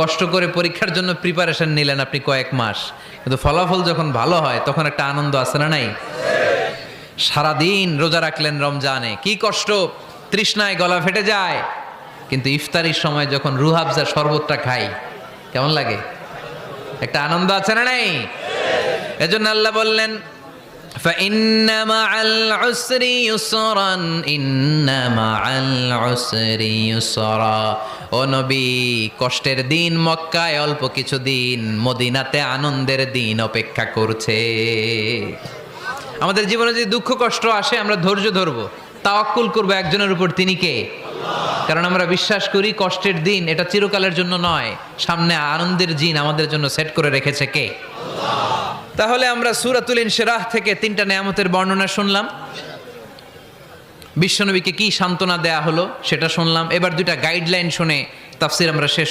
কষ্ট করে পরীক্ষার জন্য প্রিপারেশন নিলেন আপনি কয়েক মাস, কিন্তু ফলাফল যখন ভালো হয় তখন একটা আনন্দ আছে না নাই? সারাদিন রোজা রাখলেন রমজানে, কি কষ্ট, তৃষ্ণায় গলা ফেটে যায়, কিন্তু ইফতারির সময় যখন রুহ আফজা শরবতটা খাই কেমন লাগে? একটা আনন্দ আছে না নাই? এজন্য আল্লাহ বললেন فإن مع العسر يسرا إن مع العسر يسرا। ও নবী, কষ্টের দিন মক্কায় অল্প কিছু দিন, মদিনাতে আনন্দের দিন অপেক্ষা করছে। আমাদের জীবনে যদি দুঃখ কষ্ট আসে আমরা ধৈর্য ধরবো, তাওয়াক্কুল করবো একজনের উপর, তিনি কে? কারণ আমরা বিশ্বাস করি কষ্টের দিন এটা চিরকালের জন্য নয়, সামনে আনন্দের দিন আমাদের জন্য সেট করে রেখেছে কে? তাহলে আমরা সূরাতুল ইনশিরাহ থেকে 3টা নেয়ামতের বর্ণনা শুনলাম, বিশ্বনবীকে কি সান্ত্বনা দেয়া হলো সেটা শুনলাম। এবার 2টা গাইডলাইন শুনে তাফসীর আমরা শেষ